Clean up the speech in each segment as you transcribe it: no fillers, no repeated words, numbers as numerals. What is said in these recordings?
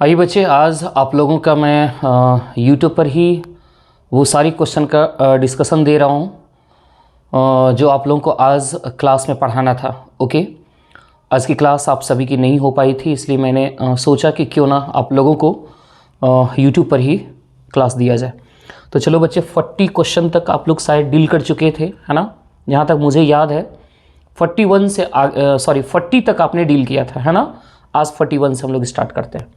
आइए बच्चे, आज आप लोगों का मैं यूट्यूब पर ही वो सारी क्वेश्चन का डिस्कशन दे रहा हूँ जो आप लोगों को आज क्लास में पढ़ाना था। ओके, आज की क्लास आप सभी की नहीं हो पाई थी, इसलिए मैंने सोचा कि क्यों ना आप लोगों को यूट्यूब पर ही क्लास दिया जाए। तो चलो बच्चे, 40 क्वेश्चन तक आप लोग शायद डील कर चुके थे, है ना? जहाँ तक मुझे याद है 41 से 40 तक आपने डील किया था, है ना? आज 41 से हम लोग स्टार्ट करते हैं।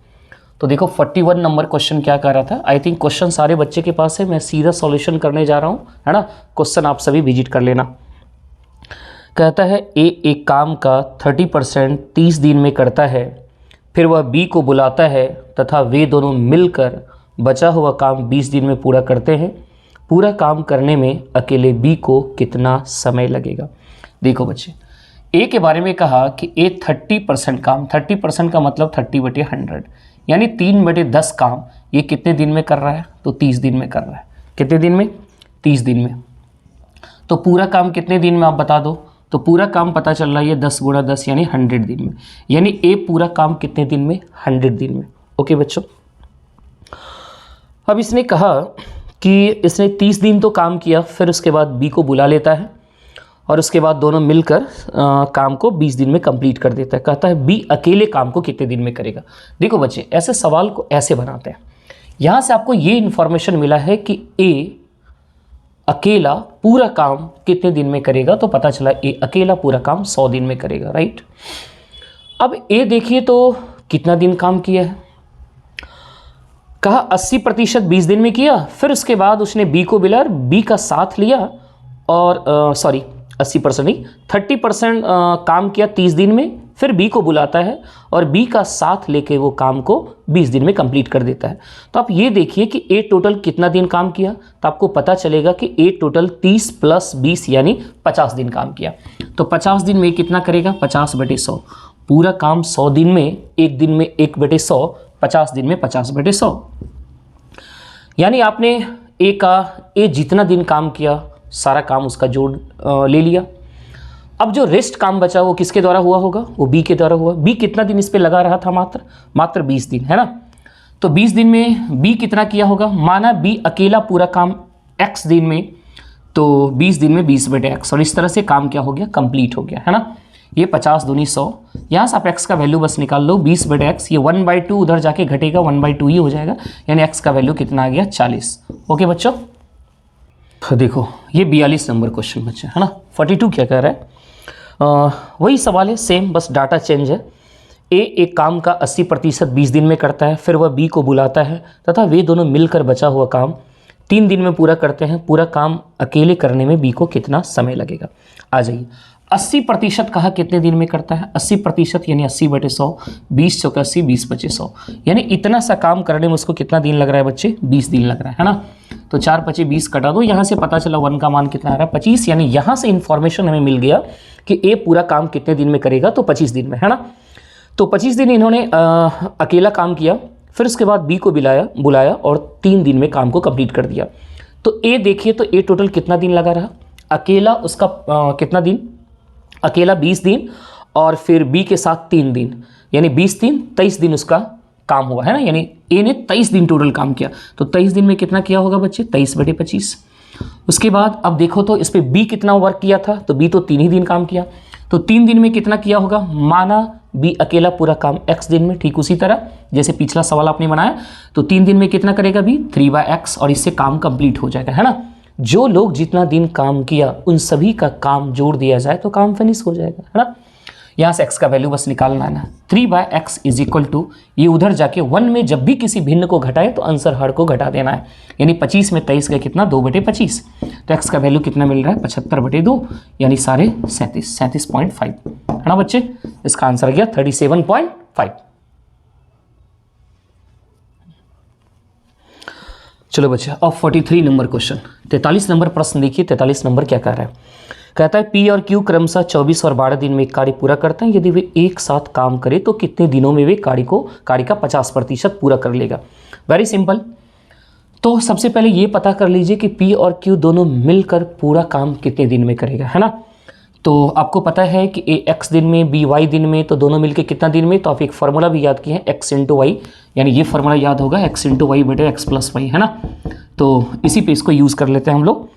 तो देखो 41 नंबर क्वेश्चन क्या कर रहा था। आई थिंक क्वेश्चन सारे बच्चे के पास है, मैं सीधा सॉल्यूशन करने जा रहा हूँ, है ना? क्वेश्चन आप सभी विजिट कर लेना। कहता है ए एक काम का 30% 30 दिन में करता है, फिर वह बी को बुलाता है तथा वे दोनों मिलकर बचा हुआ काम 20 दिन में पूरा करते हैं। पूरा काम करने में अकेले बी को कितना समय लगेगा? देखो बच्चे, ए के बारे में कहा कि ए 30% काम, 30% का मतलब 30/100 यानी 3/10 काम ये कितने दिन में कर रहा है? तो 30 दिन में कर रहा है। कितने दिन में? 30 दिन में। तो पूरा काम कितने दिन में आप बता दो? तो पूरा काम पता चल रहा है ये 10 × 10 यानी 100 दिन में। यानी ए पूरा काम कितने दिन में? 100 दिन में। ओके बच्चों, अब इसने कहा कि इसने 30 दिन तो काम किया, फिर उसके बाद बी को बुला लेता है और उसके बाद दोनों मिलकर काम को 20 दिन में कंप्लीट कर देता है। कहता है बी अकेले काम को कितने दिन में करेगा? देखो बच्चे, ऐसे सवाल को ऐसे बनाते हैं। यहाँ से आपको ये इन्फॉर्मेशन मिला है कि ए अकेला पूरा काम कितने दिन में करेगा, तो पता चला ए अकेला पूरा काम 100 दिन में करेगा, राइट? अब ए देखिए तो कितना दिन काम किया है। कहा 80% 20 दिन में किया, फिर उसके बाद उसने बी को बुलाया, बी का साथ लिया और 80% नहीं 30% काम किया 30 दिन में, फिर बी को बुलाता है और बी का साथ लेके वो काम को 20 दिन में कंप्लीट कर देता है। तो आप ये देखिए कि ए टोटल कितना दिन काम किया, तो आपको पता चलेगा कि ए टोटल 30 + 20 यानी 50 दिन काम किया। तो 50 दिन में कितना करेगा? 50/100। पूरा काम 100 दिन में, एक दिन में 1/100, 50 दिन में 50/100। यानी आपने ए जितना दिन काम किया सारा काम उसका जोड़ ले लिया। अब जो रेस्ट काम बचा वो किसके द्वारा हुआ होगा? वो बी के द्वारा हुआ। बी कितना दिन इस पे लगा रहा था? मात्र 20 दिन, है ना? तो 20 दिन में बी कितना किया होगा? माना बी अकेला पूरा काम x दिन में, तो 20 दिन में 20/x, और इस तरह से काम क्या हो गया? कंप्लीट हो गया, है ना? ये 50 दूनी 100। यहाँ से आप x का वैल्यू बस निकाल लो, 20/x। ये 1/2 उधर जाके घटेगा, 1/2 ही हो जाएगा, यानी x का वैल्यू कितना आ गया? 40। ओके बच्चों, देखो ये 42 नंबर क्वेश्चन बच्चे, है ना? 42 क्या कह रहा है? वही सवाल है, सेम, बस डाटा चेंज है। ए एक काम का 80% 20 दिन में करता है, फिर वह बी को बुलाता है तथा वे दोनों मिलकर बचा हुआ काम 3 दिन में पूरा करते हैं। पूरा काम अकेले करने में बी को कितना समय लगेगा? आ जाइए, 80% कहा कितने दिन में करता है? 80% यानी 80/100, 20 × 4 = 80, 20/100 यानी इतना सा काम करने में उसको कितना दिन लग रहा है बच्चे? 20 दिन लग रहा है ना? तो 4 × 25 20 कटा दो, यहाँ से पता चला 1 का मान कितना आ रहा है? 25। यानी यहाँ से इन्फॉर्मेशन हमें मिल गया कि ए पूरा काम कितने दिन में करेगा? तो 25 दिन में, है ना? तो 25 दिन इन्होंने अकेला काम किया, फिर उसके बाद बी को बुलाया और 3 दिन में काम को कंप्लीट कर दिया। तो ए देखिए, तो ए टोटल कितना दिन लगा रहा? अकेला उसका कितना दिन? अकेला 20 दिन और फिर बी के साथ 3 दिन, यानी 20 दिन 23 दिन उसका काम हुआ, है ना? यानी ए ने 23 दिन टोटल काम किया। तो 23 दिन में कितना किया होगा बच्चे? 23/25। उसके बाद अब देखो तो इस पे बी कितना वर्क किया था? तो बी तो 3 ही दिन काम किया, तो 3 दिन में कितना किया होगा? माना बी अकेला पूरा काम x दिन में, ठीक उसी तरह जैसे पिछला सवाल आपने बनाया। तो 3 दिन में कितना करेगा बी? 3/x, और इससे काम कंप्लीट हो जाएगा, है ना? जो लोग जितना दिन काम किया उन सभी का काम जोड़ दिया जाए तो काम फिनिश हो जाएगा, है ना? यहाँ से x का वैल्यू बस निकालना है ना। 3/x = ये उधर जाके 1 में जब भी किसी भिन्न को घटाए तो आंसर हर को घटा देना है। यानी 25 में 23 का कितना? 2/25। तो x का वैल्यू कितना मिल रहा है? 75/2 यानी सारे 37.5, है ना बच्चे? इसका आंसर गया 37.5। चलो बच्चे, अब 43 नंबर क्वेश्चन, 43 नंबर प्रश्न देखिए। 43 नंबर क्या कह रहा है? कहता है पी और क्यू क्रमशः 24 और 12 दिन में एक कार्य पूरा करते हैं। यदि वे एक साथ काम करें तो कितने दिनों में वे कार्य का 50% पूरा कर लेगा? Very simple. तो सबसे पहले ये पता कर लीजिए कि पी और क्यू दोनों मिलकर पूरा काम कितने दिन में करेगा, है ना? तो आपको पता है कि ए एक्स दिन में, बी वाई दिन में, तो दोनों मिलके कितना दिन में, तो आप एक फार्मूला भी याद किए हैं एक्स इंटू वाई, यानी ये फार्मूला याद होगा एक्स इंटू वाई बटे एक्स प्लस वाई, है ना। तो इसी पे इसको यूज़ कर लेते हैं हम लोग।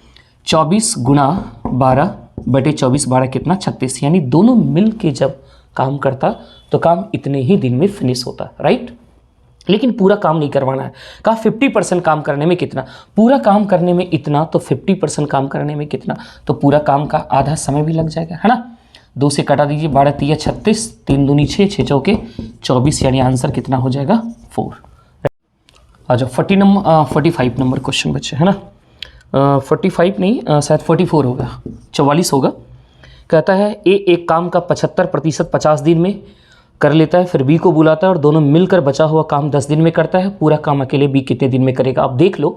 24 गुणा 12 बटे 24, 12 कितना 36, यानी दोनों मिल के जब काम करता तो काम इतने ही दिन में फिनिश होता, राइट। लेकिन पूरा काम नहीं करवाना है। कहा 50% काम करने में कितना, पूरा काम करने में इतना, तो 50% काम करने में कितना, तो पूरा काम का आधा समय भी लग जाएगा, है ना। 2 से कटा दीजिए, 12 तिया 36, 3 दूनी 6, 6 चौके 24, यानी आंसर कितना हो जाएगा 4। आ जाओ 45 नंबर क्वेश्चन बच्चे, है ना। 45 नहीं, शायद 44 होगा, 44 होगा। कहता है ए एक काम का 75% 50 दिन में कर लेता है, फिर बी को बुलाता है और दोनों मिलकर बचा हुआ काम 10 दिन में करता है। पूरा काम अकेले बी कितने दिन में करेगा, आप देख लो।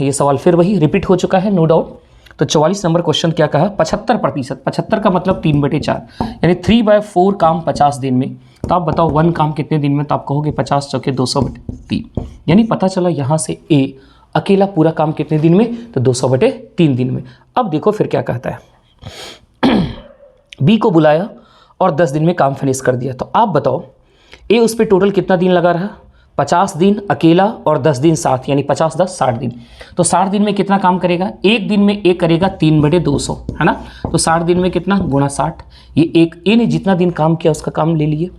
ये सवाल फिर वही रिपीट हो चुका है, नो डाउट। तो 44 नंबर क्वेश्चन क्या कहा, 75%, 75 का मतलब 3/4, यानी 3/4 काम 50 दिन में। तो आप बताओ 1 काम कितने दिन में, तो आप कहोगे 50 चौके 200/3, यानी पता चला यहाँ से ए अकेला पूरा काम कितने दिन में, तो 200/3 दिन में। अब देखो फिर क्या कहता है, बी को बुलाया और 10 दिन में काम फिनिश कर दिया। तो आप बताओ ए उस पर टोटल कितना दिन लगा रहा, 50 दिन अकेला और 10 दिन साथ, यानी 50 10 60 दिन। तो 60 दिन में कितना काम करेगा, एक दिन में ए करेगा 3/200, है ना। तो 60 दिन में कितना गुणा 60, ये एक ए ने जितना दिन काम किया उसका काम ले लिए।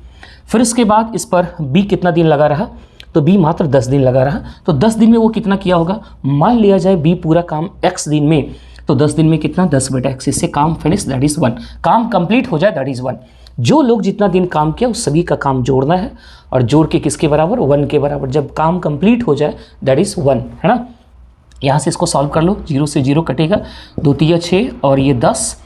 फिर उसके बाद इस पर बी कितना दिन लगा रहा, तो बी मात्र 10 दिन लगा रहा। तो 10 दिन में वो कितना किया होगा, मान लिया जाए बी पूरा काम x दिन में, तो 10 दिन में कितना 10/x, इससे काम फिनिश, दैट इज 1, काम कंप्लीट हो जाए, दैट इज 1। जो लोग जितना दिन काम किया उस सभी का काम जोड़ना है, और जोड़ के किसके बराबर, 1 के बराबर। जब काम कंप्लीट हो जाए दैट इज 1, है ना। यहाँ से इसको सॉल्व कर लो, 0 से 0 कटेगा, 2 तिया 6 और ये 10,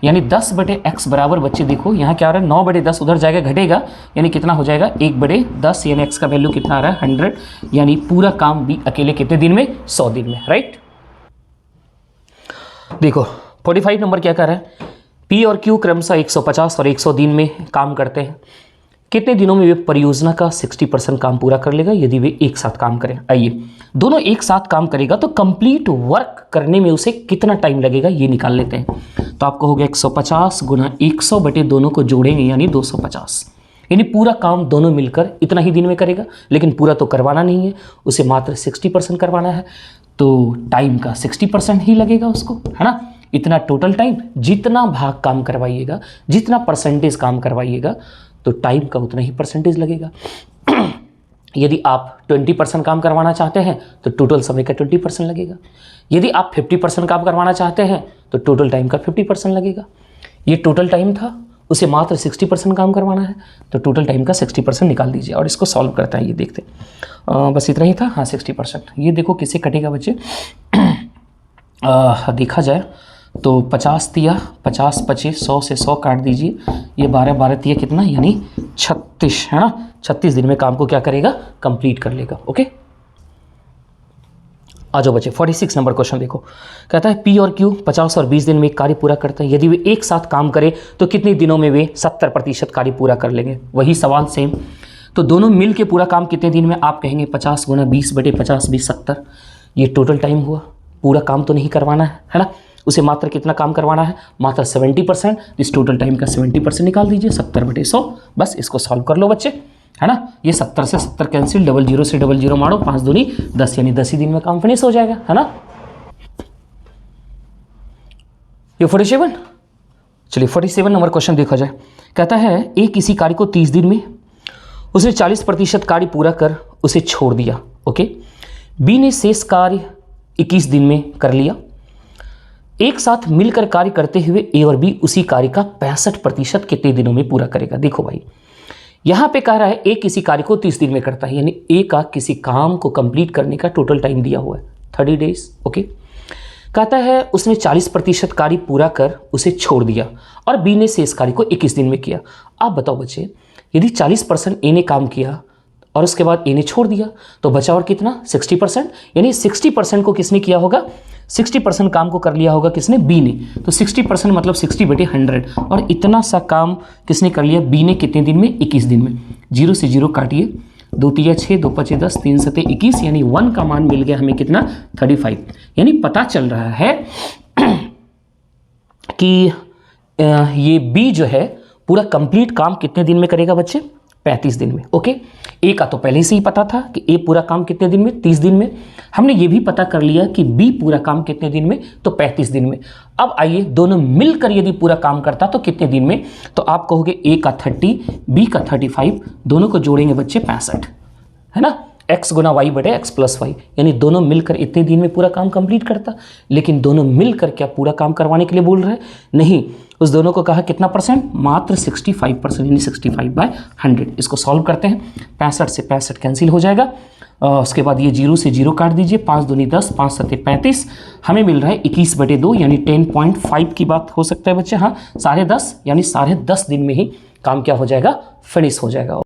यानी 10/x बराबर बच्चे देखो यहाँ क्या आ रहा है, 9/10 उधर जाएगा घटेगा, यानी कितना हो जाएगा 1/10, यानी x का वैल्यू कितना आ रहा है 100, यानी पूरा काम भी अकेले कितने दिन में, 100 दिन में, राइट। देखो 45 नंबर क्या कर रहा है, P और Q क्रमशः 150 और 100 दिन में काम करते हैं। कितने दिनों में वे परियोजना का 60% काम पूरा कर लेगा यदि वे एक साथ काम करें। आइए दोनों एक साथ काम करेगा तो कंप्लीट वर्क करने में उसे कितना टाइम लगेगा ये निकाल लेते हैं। तो आपको हो गया 150 गुना 100 बटे दोनों को जोड़ेंगे यानी 250, यानी पूरा काम दोनों मिलकर इतना ही दिन में करेगा। लेकिन पूरा तो करवाना नहीं है, उसे मात्र 60% करवाना है, तो टाइम का 60% ही लगेगा उसको, है ना। इतना टोटल टाइम, जितना भाग काम करवाइएगा, जितना परसेंटेज काम करवाइएगा, तो टाइम का उतना ही परसेंटेज लगेगा। यदि आप 20% काम करवाना चाहते हैं तो टोटल समय का 20% लगेगा। यदि आप 50% काम करवाना चाहते हैं तो टोटल टाइम का 50% लगेगा। ये टोटल टाइम था, उसे मात्र 60% काम करवाना है, तो टोटल टाइम का 60% निकाल दीजिए और इसको सॉल्व करता है। ये देखते हैं, बस इतना ही था। हाँ 60%, ये देखो किससे कटेगा बच्चे। देखा जाए तो 50 तिया 50 25 100 से 100 काट दीजिए, ये 12 12 तिया कितना, यानी 36, है ना। 36 दिन में काम को क्या करेगा, कंप्लीट कर लेगा। ओके, आ जाओ बच्चे 46 नंबर क्वेश्चन देखो। कहता है P और Q 50 और 20 दिन में एक कार्य पूरा करते हैं। यदि वे एक साथ काम करें तो कितने दिनों में वे 70% कार्य पूरा कर लेंगे। वही सवाल सेम, तो दोनों मिल के पूरा काम कितने दिन में, आप कहेंगे 50 गुना 20 बटे 50 20 70। ये टोटल टाइम हुआ, पूरा काम तो नहीं करवाना है ना। उसे मात्र कितना काम करवाना है, मात्र 70%। इस टोटल टाइम का 70% निकाल दीजिए, 70 बटे 100। बस इसको सॉल्व कर लो बच्चे, है ना। ये 70 से 70 कैंसिल, 00 से 00 मारो, 5 दूनी 10, यानी 10 ही दिन में काम फिनिश हो जाएगा, है ना। ये 47, चलिए 47 नंबर क्वेश्चन देखा जाए। कहता है एक किसी कार्य को 30 दिन में उसने 40% कार्य पूरा कर उसे छोड़ दिया। ओके, बी ने शेष कार्य 21 दिन में कर लिया। एक साथ मिलकर कार्य करते हुए ए और बी उसी कार्य का 65% कितने दिनों में पूरा करेगा। देखो भाई, यहां पे कह रहा है ए किसी कार्य को 30 दिन में करता है, यानी ए का किसी काम को कंप्लीट करने का टोटल टाइम दिया हुआ है 30 डेज। ओके, कहता है उसने 40% कार्य पूरा कर उसे छोड़ दिया और बी ने शेष कार्य को 21 दिन में किया। आप बताओ बच्चे, यदि 40% ए ने काम किया और उसके बाद ए ने छोड़ दिया तो बचा और कितना 60%, यानी 60% को किसने किया होगा, 60% काम को कर लिया होगा किसने, बी ने। तो 60% मतलब 60 बटे 100, और इतना सा काम किसने कर लिया, बी ने। कितने दिन में, 21 दिन में। 0 से 0 काटिए, 2 तिया 6 2 5 10 3 7 21, यानी 1 का मान मिल गया हमें कितना 35। यानी पता चल रहा है कि ये बी जो है पूरा कंप्लीट काम कितने दिन में करेगा बच्चे? 35 दिन में। ओके, ए का तो पहले से ही पता था कि ए पूरा काम कितने दिन में? 30 दिन में। हमने ये भी पता कर लिया कि बी पूरा काम कितने दिन में? तो 35 दिन में। अब आइए दोनों मिलकर यदि पूरा काम करता तो कितने दिन में? तो आप कहोगे ए का 30, बी का 35, दोनों को जोड़ेंगे बच्चे 65, है ना? x गुना वाई बटे x प्लस वाई, यानी दोनों मिलकर इतने दिन में पूरा काम कंप्लीट करता। लेकिन दोनों मिलकर क्या पूरा काम करवाने के लिए बोल रहे हैं? नहीं, उस दोनों को कहा कितना परसेंट? मात्र 65%, यानी 65/100। इसको सॉल्व करते हैं। 65 से 65 कैंसिल हो जाएगा। उसके बाद ये 0 से 0 काट दीजिए। 5 दूनी 10, 5 सत्ते 35, हमें मिल रहा है 21/2, यानी 10.5 की बात हो सकता है बच्चे। हाँ, 10.5 यानी 10.5 दिन में ही काम क्या हो जाएगा? फिनिश हो जाएगा।